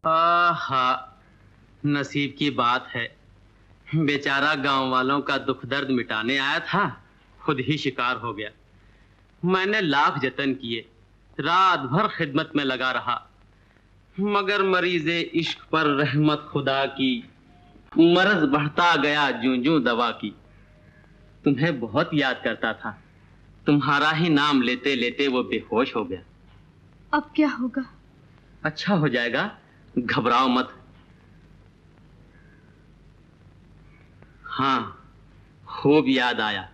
आहा, नसीब की बात है। बेचारा गांव वालों का दुख दर्द मिटाने आया था, खुद ही शिकार हो गया। मैंने लाख जतन किए, रात भर खिदमत में लगा रहा, मगर मरीज़े इश्क पर रहमत खुदा की, मर्ज बढ़ता गया जूं जूं दवा की। तुम्हें बहुत याद करता था, तुम्हारा ही नाम लेते लेते वो बेहोश हो गया। अब क्या होगा? अच्छा हो जाएगा, घबराओ मत। हाँ, खूब याद आया।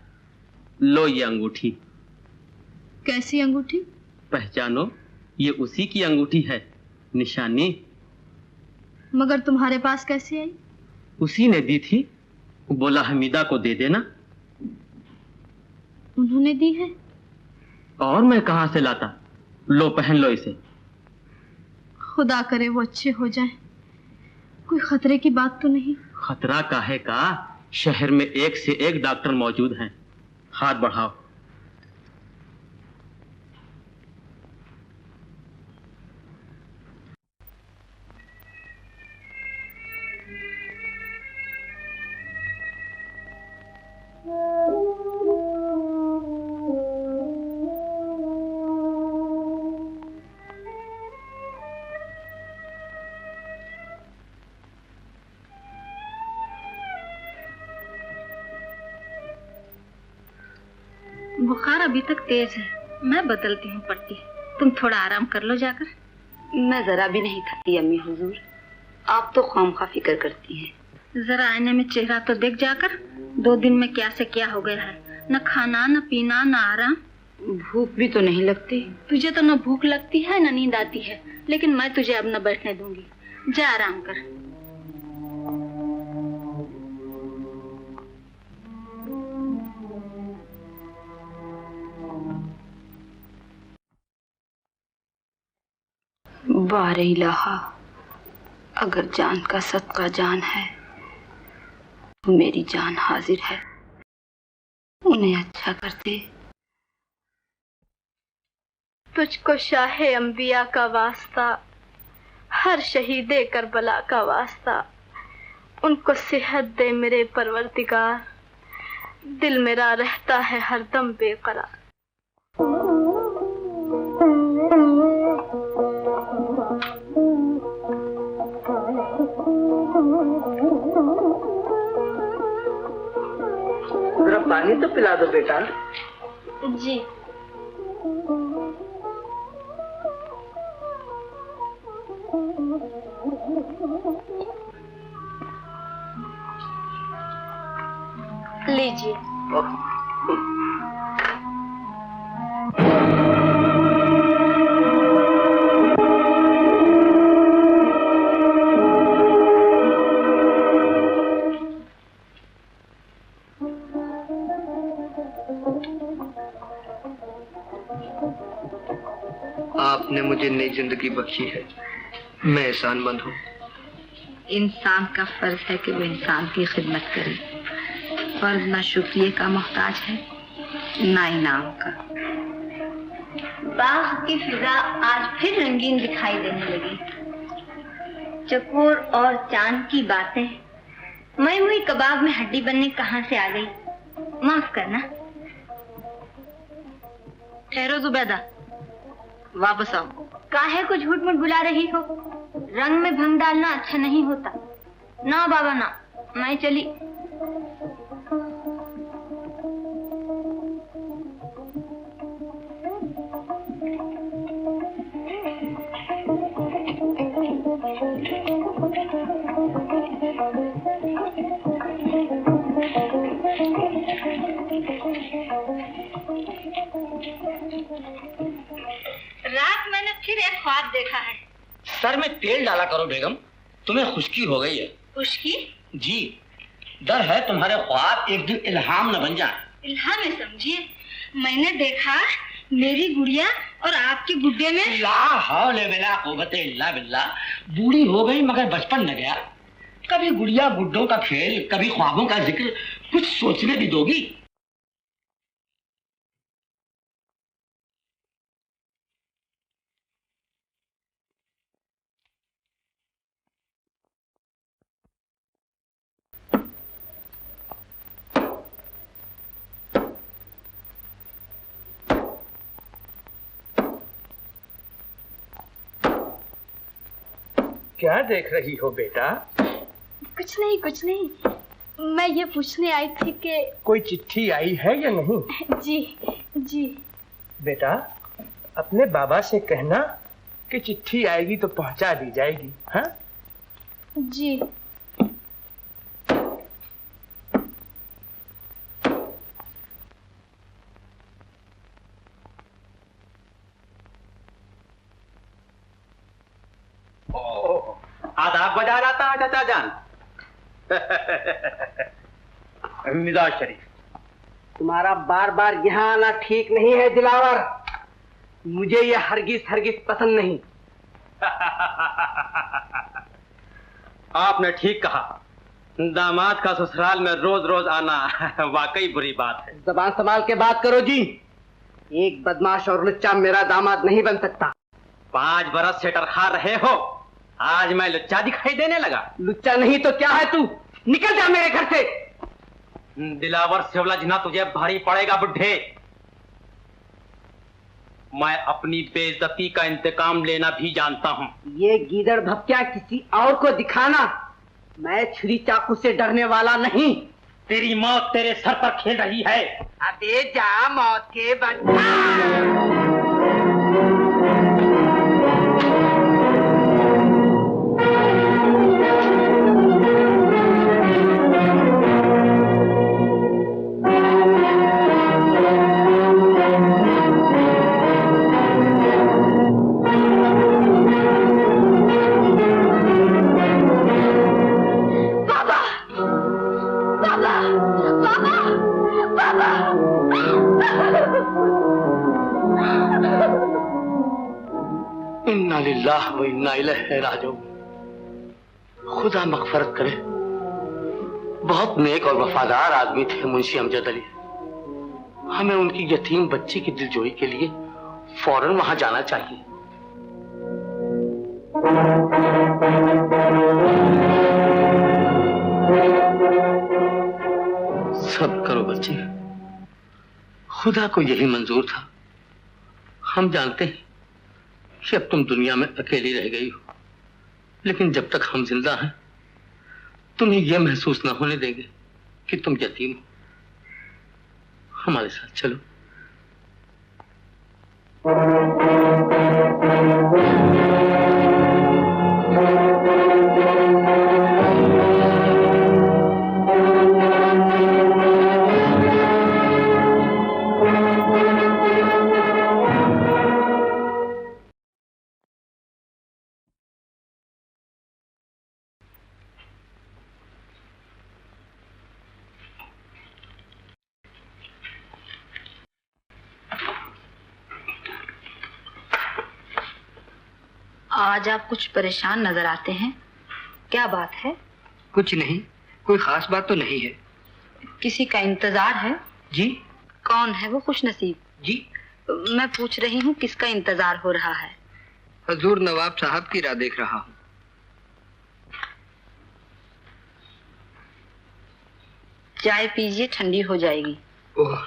लो ये अंगूठी। कैसी अंगूठी? पहचानो, ये उसी की अंगूठी है, निशानी। मगर तुम्हारे पास कैसे आई? उसी ने दी थी, बोला हमीदा को दे देना। उन्होंने दी है? और मैं कहां से लाता? लो पहन लो इसे। खुदा करे वो अच्छे हो जाएं। कोई खतरे की बात तो नहीं? खतरा काहे का, शहर में एक से एक डॉक्टर मौजूद हैं। हाथ बढ़ाओ। बुखार अभी तक तेज है, मैं बदलती हूँ पट्टी। तुम थोड़ा आराम कर लो जाकर। मैं जरा भी नहीं खाती अम्मी हुजूर, आप तो ख्वामखा फिक्र करती हैं। जरा आईने में चेहरा तो देख जाकर, 2 दिन में क्या से क्या हो गया है। न खाना, न पीना, न आराम। भूख भी तो नहीं लगती। तुझे तो न भूख लगती है न नींद आती है, लेकिन मैं तुझे अब न बैठने दूंगी। जा आराम कर। बारे इलाहा, अगर जान का सदका जान है तो मेरी जान हाजिर है, उन्हें अच्छा कर दे। तुझको शाहे अंबिया का वास्ता, हर शहीदे करबला का वास्ता, उनको सेहत दे मेरे परवरदिगार, दिल मेरा रहता है हरदम बेकरार। जरा पानी तो पिला दो बेटा। जी। लीजिए। आपने मुझे नई जिंदगी बख्शी है, मैं एहसानमंद हूँ। इंसान का फर्ज है कि वो इंसान की खिदमत करे। फर्ज ना शुक्रिया का मोहताज है, ना इनाम का। बाग की फिजा आज फिर रंगीन दिखाई देने लगी। चकोर और चांद की बातें मई हुई कबाब में हड्डी बनने कहां से आ गई। माफ करना। ठहरो जुबैदा, वापस आओ। काहे को झूठ मूठ बुला रही हो? रंग में भंग डालना अच्छा नहीं होता। ना बाबा ना, मैं चली। रात मैंने फिर एक ख्वाब देखा है। सर में तेल डाला करो बेगम, तुम्हें खुश्की हो गई है। खुश्की? जी, डर है तुम्हारे ख्वाब एक दिन इल्हाम न बन जाए। इल्हाम में समझिए, मैंने देखा मेरी गुड़िया और आपके गुड्डे में ला हौले वला कुव्वते इल्ला बिल्लाह। बूढ़ी हो गई मगर बचपन न गया। कभी गुड़िया गुड्डों का खेल, कभी ख्वाबों का जिक्र, कुछ सोचने भी दोगी? क्या देख रही हो बेटा? कुछ नहीं कुछ नहीं, मैं ये पूछने आई थी कि कोई चिट्ठी आई है या नहीं? जी जी। बेटा अपने बाबा से कहना कि चिट्ठी आएगी तो पहुंचा दी जाएगी। हाँ जी। आदाब बजा जाता है चाचा जान। मिजाज शरीफ, तुम्हारा बार बार यहाँ आना ठीक नहीं है दिलावर। मुझे ये हरगिज हरगिज पसंद नहीं। आपने ठीक कहा, दामाद का ससुराल में रोज रोज आना वाकई बुरी बात है। जबान संभाल के बात करो जी। एक बदमाश और लुच्चा मेरा दामाद नहीं बन सकता। 5 बरस से टरखा रहे हो, आज मैं लुच्चा दिखाई देने लगा। लुच्चा नहीं तो क्या है तू? निकल जा मेरे घर से। दिलावर से उलझना तुझे भारी पड़ेगा बुढ़े। मैं अपनी बेइज्जती का इंतकाम लेना भी जानता हूँ। ये गीदड़ भपकिया किसी और को दिखाना। मैं छुरी चाकू से डरने वाला नहीं। तेरी मौत तेरे सर पर खेल रही है। अबे जा मौत के बच्चा। इन्ना लिल्लाह व इन्ना इलैहि राजिऊन। खुदा मग़फ़िरत करे। बहुत नेक और वफादार आदमी थे मुंशी अमजद अली। हमें उनकी यतीम बच्ची की दिलजोई के लिए फौरन वहां जाना चाहिए। सब्र करो बच्ची, खुदा को यही मंजूर था। हम जानते हैं कि अब तुम दुनिया में अकेली रह गई हो, लेकिन जब तक हम जिंदा हैं तुम्हें यह महसूस न होने देंगे कि तुम यतीम हो। हमारे साथ चलो। आज आप कुछ परेशान नजर आते हैं, क्या बात है? कुछ नहीं, कोई खास बात तो नहीं है। किसी का इंतजार है? जी। कौन है वो खुशनसीब? जी, मैं पूछ रही हूँ किसका इंतजार हो रहा है? हजूर नवाब साहब की राह देख रहा हूँ। चाय पीजिए, ठंडी हो जाएगी। ओह,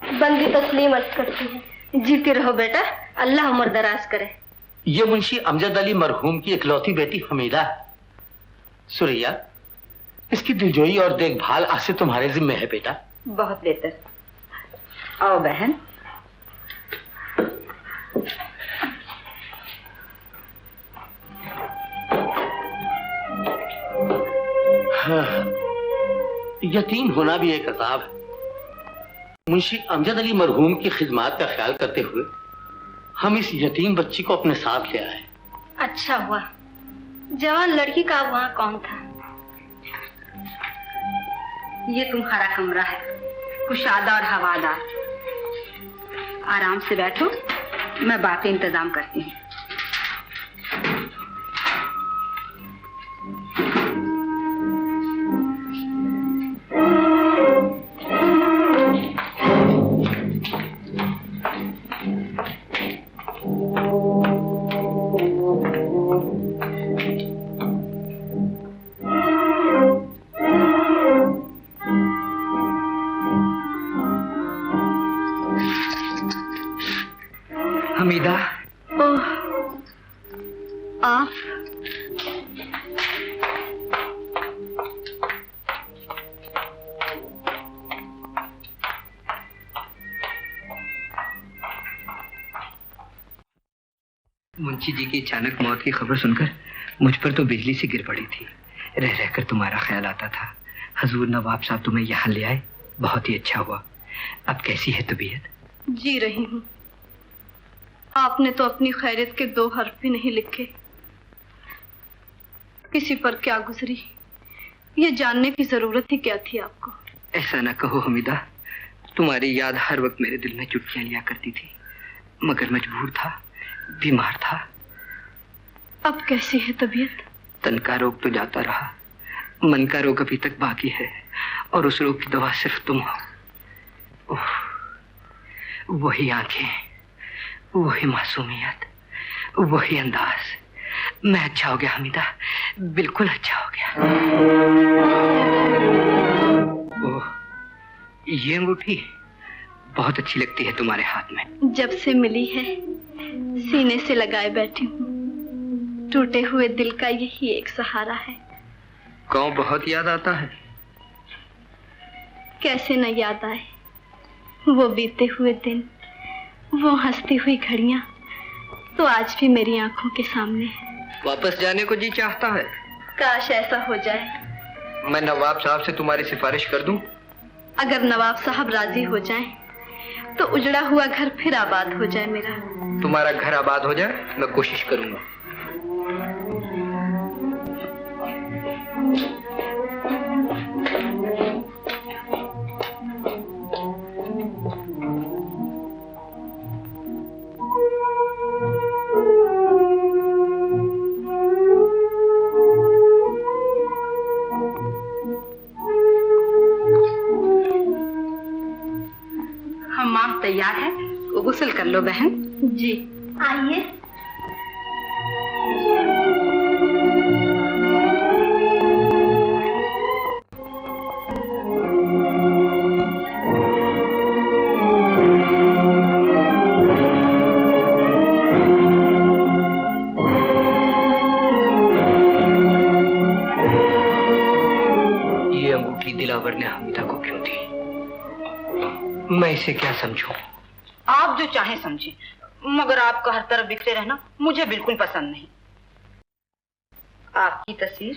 बंदी तस्लीम अर्ज करती है। जीती रहो बेटा, अल्लाह उम्र दराज करे। ये मुंशी अमजद अली मरहूम की इकलौती बेटी हमीदा है। सुरैया, इसकी दिलजोई और देखभाल आज से तुम्हारे जिम्मे है बेटा। बहुत बेहतर। आओ बहन। हाँ, यतीम होना भी एक अज़ाब है। मुंशी अमजद अली मरहूम की खिदमत का ख्याल करते हुए हम इस यतीम बच्ची को अपने साथ ले आए। अच्छा हुआ, जवान लड़की का वहाँ कौन था? ये तुम्हारा कमरा है, कुशादा और हवादार। आराम से बैठो, मैं बाकी इंतजाम करती हूँ। मुंशी जी की अचानक मौत की खबर सुनकर मुझ पर तो बिजली से गिर पड़ी थी। रह रहकर तुम्हारा ख्याल आता था। हजूर नवाब साहब तुम्हें यहाँ ले आए, बहुत ही अच्छा हुआ। अब कैसी है तबीयत? जी रही हूँ। आपने तो अपनी खैरियत के 2 हर्फ भी नहीं लिखे। किसी पर क्या गुजरी ये जानने की जरूरत ही क्या थी आपको? ऐसा ना कहो हमीदा, तुम्हारी याद हर वक्त मेरे दिल में चुटकियां लिया करती थी, मगर मजबूर था, बीमार था। अब कैसी है तबीयत? तन का रोग तो जाता रहा, मन का रोग अभी तक बाकी है, और उस रोग की दवा सिर्फ तुम हो। वही आंखें, वही मासूमियत, वही अंदाज। मैं अच्छा हो गया हमीदा, बिल्कुल अच्छा हो गया। ओह, ये अंगूठी बहुत अच्छी लगती है तुम्हारे हाथ में। जब से मिली है सीने से लगाए बैठी हूँ। टूटे हुए दिल का यही एक सहारा है। गाँव बहुत याद आता है। कैसे न याद आए, वो बीते हुए दिन, वो हंसती हुई घड़ियां तो आज भी मेरी आंखों के सामने है। वापस जाने को जी चाहता है। काश ऐसा हो जाए। मैं नवाब साहब से तुम्हारी सिफारिश कर दूं? अगर नवाब साहब राजी हो जाएं, तो उजड़ा हुआ घर फिर आबाद हो जाए मेरा। तुम्हारा घर आबाद हो जाए, मैं कोशिश करूंगा। तैयार है, गुस्ल कर लो बहन। जी आइए। ये अंगूठी दिलावर ने हमीदा को क्यों दी? मैं इसे क्या समझूं? आप जो चाहे समझे, मगर आपका हर तरफ बिखरे रहना मुझे बिल्कुल पसंद नहीं। आपकी तस्वीर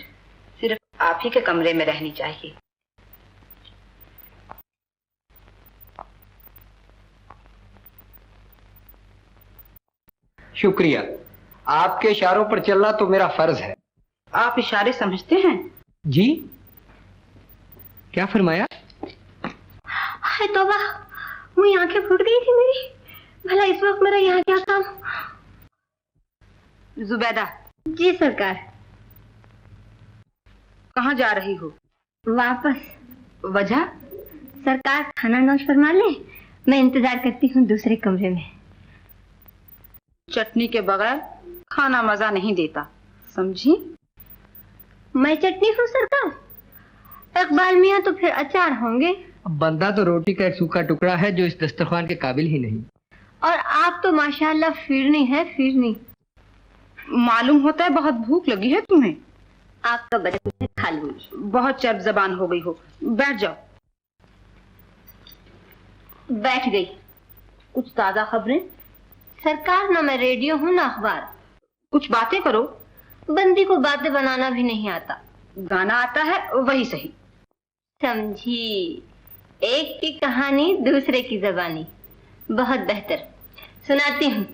सिर्फ आप ही के कमरे में रहनी चाहिए। शुक्रिया। आपके इशारों पर चलना तो मेरा फर्ज है। आप इशारे समझते हैं? जी, क्या फरमाया? हाय तौबा, मुझे आंखें फूट गई थी मेरी। भला इस वक्त मेरा यहाँ क्या काम? जुबैदा। जी सरकार। कहाँ जा रही हो? वापस। वजह? सरकार खाना नौश फरमा ले, मैं इंतजार करती हूँ दूसरे कमरे में। चटनी के बगैर खाना मजा नहीं देता, समझी? मैं चटनी हूँ सरकार? इकबाल मियाँ तो फिर अचार होंगे। बंदा तो रोटी का एक सूखा टुकड़ा है जो इस दस्तरखान के काबिल ही नहीं। और आप तो माशाल्लाह फिरनी है, फिरनी। मालूम होता है बहुत भूख लगी है तुम्हें। आपका बदन में खा लूंगी। बहुत चर्ब जबान हो गई हो, बैठ जाओ। बैठ गई। कुछ ताजा खबरें? सरकार, ना मैं रेडियो हूँ ना अखबार। कुछ बातें करो। बंदी को बातें बनाना भी नहीं आता। गाना आता है वही सही। समझी? एक की कहानी दूसरे की जबानी। बहुत बेहतर, सुनाती हूँ।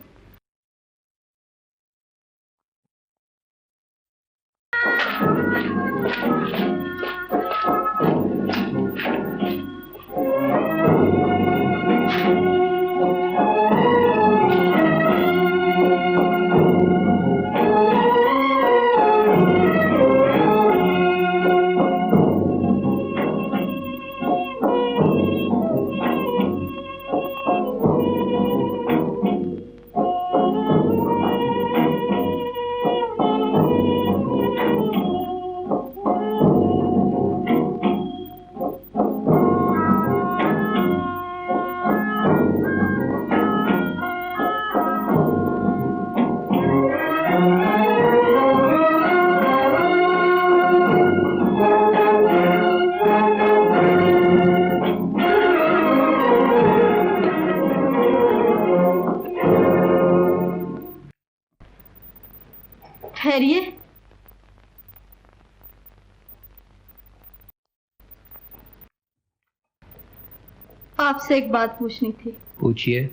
आपसे एक बात पूछनी थी। पूछिए।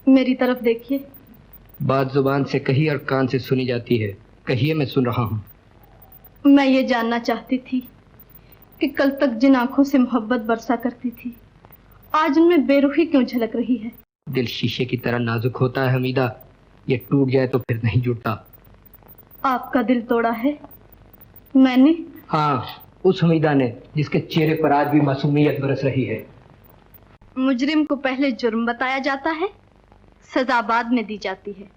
मेरी तरफ देखिए। बात जुबान से कही और कान से सुनी जाती है। कहिए, मैं सुन रहा हूँ। मैं ये जानना चाहती थी कि कल तक जिन आंखों से मोहब्बत बरसा करती थी, आज उनमें बेरुखी क्यों झलक रही है? दिल शीशे की तरह नाजुक होता है हमीदा, ये टूट जाए तो फिर नहीं जुड़ता। आपका दिल तोड़ा है मैंने? हाँ, उस हमीदा ने जिसके चेहरे पर आज भी मासूमियत बरस रही है। मुजरिम को पहले जुर्म बताया जाता है, सजा बाद में दी जाती है।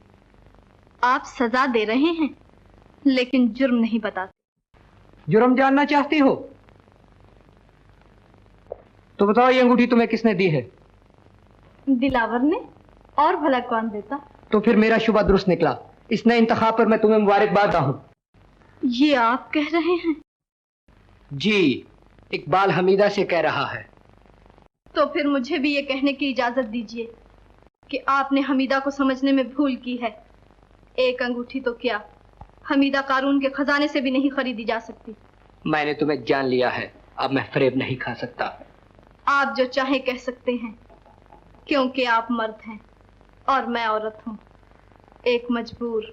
आप सजा दे रहे हैं लेकिन जुर्म नहीं बताते। जुर्म जानना चाहती हो तो बताओ, ये अंगूठी तुम्हें किसने दी है? दिलावर ने, और भला कौन देता? तो फिर मेरा शुबा दुरुस्त निकला। इस नए इंतखाब पर मैं तुम्हें मुबारकबाद देता हूँ। ये आप कह रहे हैं? जी, इकबाल हमीदा से कह रहा है। तो फिर मुझे भी ये कहने की इजाजत दीजिए कि आपने हमीदा को समझने में भूल की है। एक अंगूठी तो क्या, हमीदा कारून के खजाने से भी नहीं खरीदी जा सकती। मैंने तुम्हें जान लिया है, अब मैं फरेब नहीं खा सकता। आप जो चाहे कह सकते हैं, क्योंकि आप मर्द हैं और मैं औरत हूँ, एक मजबूर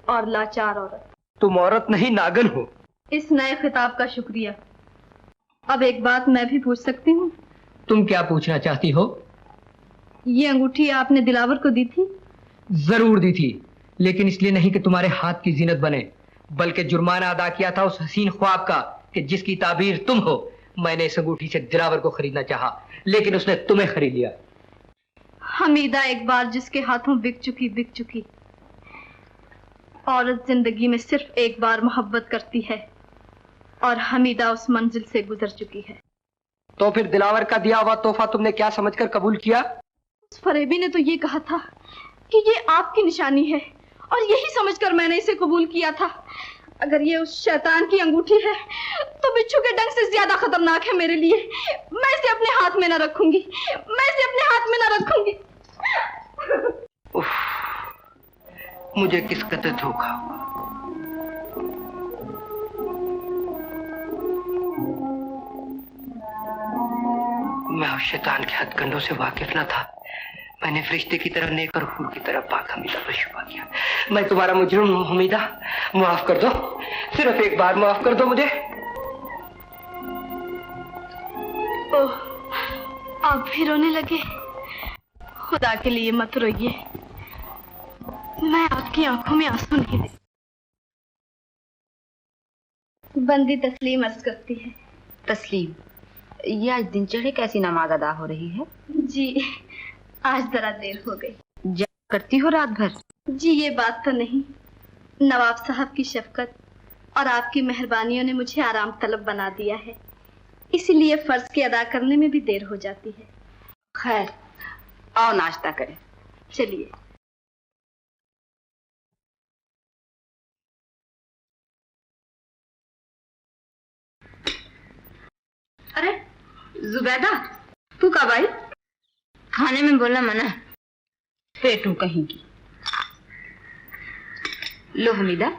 और लाचार औरत। तुम औरत नहीं, नागन हो। इस नए खिताब का शुक्रिया। अब एक बात मैं भी पूछ सकती हूँ? तुम क्या पूछना चाहती हो? ये अंगूठी आपने दिलावर को दी थी? जरूर दी थी, लेकिन इसलिए नहीं कि तुम्हारे हाथ की जीनत बने, बल्कि जुर्माना अदा किया था उस हसीन ख्वाब का कि जिसकी ताबीर तुम हो। मैंने इस अंगूठी से दिलावर को खरीदना चाहा, लेकिन उसने तुम्हें खरीद लिया। हमीदा एक बार जिसके हाथों बिक चुकी। औरत जिंदगी में सिर्फ एक बार मोहब्बत करती है और हमीदा उस मंजिल से गुजर चुकी है। तो फिर दिलावर का दिया हुआ तोहफा तुमने क्या समझकर कबूल किया? उस फरेबी ने तो ये कहा था कि ये आपकी निशानी है और यही समझकर मैंने इसे कबूल किया था। अगर ये उस शैतान की अंगूठी है तो बिच्छू के डंक से ज्यादा खतरनाक है मेरे लिए। मैं इसे अपने हाथ में न रखूंगी, मैं इसे अपने हाथ में न रखूंगी। मुझे किस कदर धोखा हुआ। मैं उस शैतान के हथकंडों से वाकिफ न था। मैंने फरिश्ते की तरह नेक और हूर की तरह पाक हमीदा पर शुबा किया। मैं तुम्हारा मुजरिम हूं हमीदा, माफ कर दो, सिर्फ एक बार माफ कर दो मुझे। ओह, आप भी रोने लगे? खुदा के लिए मत रोइए, मैं आपकी आंखों में आंसू नहीं दे। बंदी तस्लीम अर्ज करती है। तस्लीम, ये आज दिन चढ़े कैसी नमाज अदा हो रही है? जी, आज जरा देर हो गई। क्या करती हो रात भर? जी, ये बात तो नहीं, नवाब साहब की शफकत और आपकी मेहरबानियों ने मुझे आराम तलब बना दिया है, इसीलिए फर्ज के अदा करने में भी देर हो जाती है। खैर, आओ नाश्ता करें। चलिए। अरे जुबैदा, तू कब आई? खाने में बोलना मना है। पेटू कहीं की। लो हमीदा।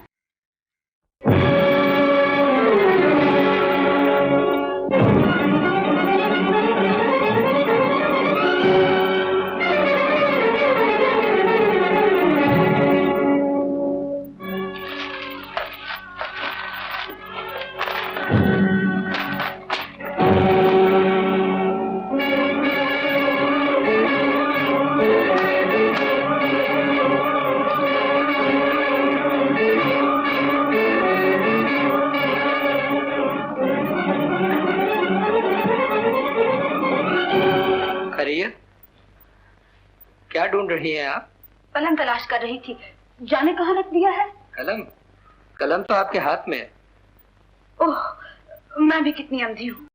क्या ढूंढ रही हैं आप? कलम तलाश कर रही थी, जाने कहाँ रख दिया है? कलम? कलम तो आपके हाथ में है। ओह, मैं भी कितनी अंधी हूँ।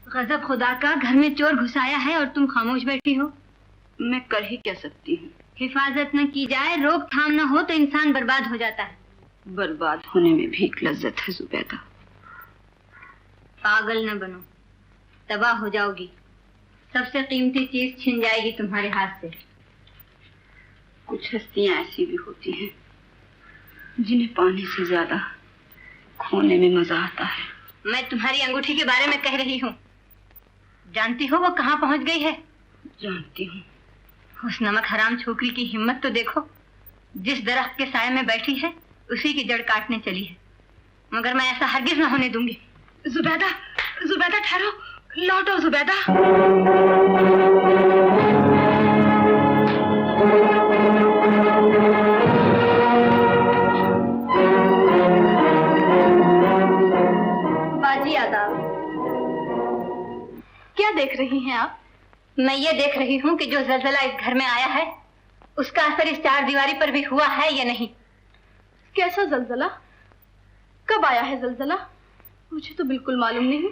गजब खुदा का, घर में चोर घुसाया है और तुम खामोश बैठी हो। मैं कर ही क्या सकती हूँ? हिफाजत न की जाए, रोकथाम न हो तो इंसान बर्बाद हो जाता है। बर्बाद होने में भी एक लज्जत है जुबैदा। पागल न बनो, तबाह हो जाओगी। सबसे कीमती चीज छिन जाएगी तुम्हारे हाथ से। कुछ हस्तियां ऐसी भी होती हैं जिन्हें पाने से ज्यादा खोने में मजा आता है। मैं तुम्हारी अंगूठी के बारे में कह रही हूँ। जानती हो वो कहाँ पहुँच गई है? जानती हूँ। उस नमक हराम छोकरी की हिम्मत तो देखो, जिस दरख्त के साए में बैठी है उसी की जड़ काटने चली है। मगर मैं ऐसा हरगिज न होने दूंगी। जुबैदा, जुबैदा ठहरो, लौटो जुबैदा। बाजी आदाब। क्या देख रही हैं आप? मैं ये देख रही हूँ कि जो जलजला इस घर में आया है उसका असर इस चार दीवारी पर भी हुआ है या नहीं। कैसा जलजला? कब आया है जलजला? मुझे तो बिल्कुल मालूम नहीं।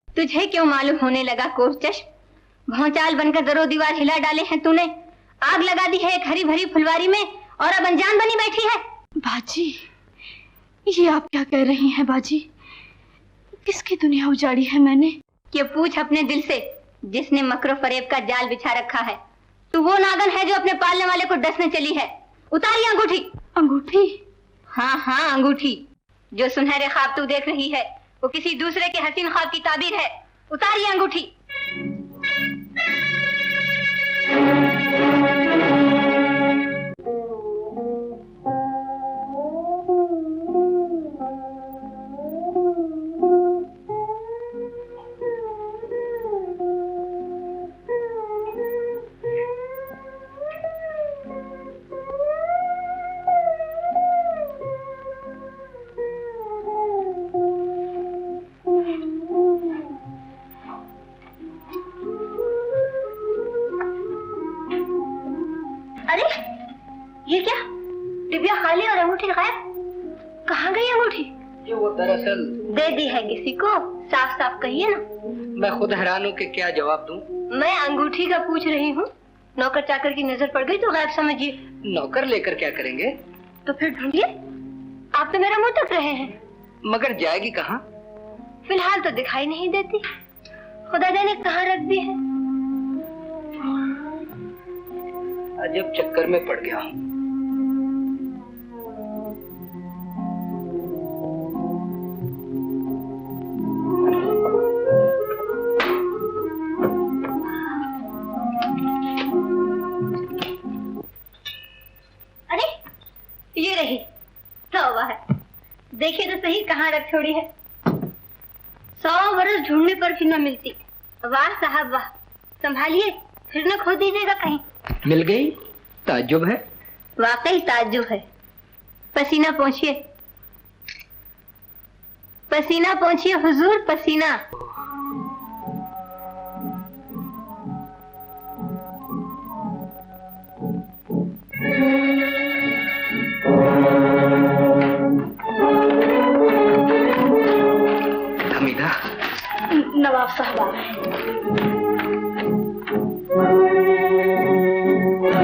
तुझे क्यों मालूम होने लगा कोरचश्म? भौचाल बनकर दरो दीवार हिला डाले हैं तूने। आग लगा दी है एक हरी भरी फुलवारी में और अब अनजान बनी बैठी है। बाजी, ये आप क्या कह रही हैं बाजी? किसकी दुनिया उजाड़ी है मैंने? ये पूछ अपने दिल से जिसने मकरो फरेब का जाल बिछा रखा है। तू वो नागन है जो अपने पालने वाले को डसने चली है। उतारी अंगूठी। अंगूठी? हाँ हाँ अंगूठी। जो सुनहरे ख्वाब तू देख रही है वो किसी दूसरे के हसीन ख्वाब की ताबीर है। उतारी अंगूठी। ये क्या? डिबिया खाली और अंगूठी गायब। कहाँ गई अंगूठी? ये वो दरअसल दे दी है किसी को। साफ साफ कहिए ना। मैं खुद हैरान हूँ कि क्या जवाब दूं। मैं अंगूठी का पूछ रही हूँ। नौकर चाकर की नजर पड़ गई तो गायब समझिए। नौकर लेकर क्या करेंगे? तो फिर ढूंढिए। आप तो मेरा मुंह तक रहे हैं। मगर जाएगी कहाँ? फिलहाल तो दिखाई नहीं देती। खुदा जाने कहाँ रख दी है। अजब चक्कर में पड़ गया हूँ। अरे ये रही। तौबा है। देखिए तो सही कहाँ रख छोड़ी है। 100 बरस ढूंढने पर भी न मिलती। वाह साहब वाह। संभालिए फिर न खो दीजिएगा कहीं। मिल गई? ताज्जुब है। वाकई ताज्जुब है। पसीना पोंछिए। पसीना पोंछिए हुजूर, पसीना। हमीदा। नवाब साहब आ गए।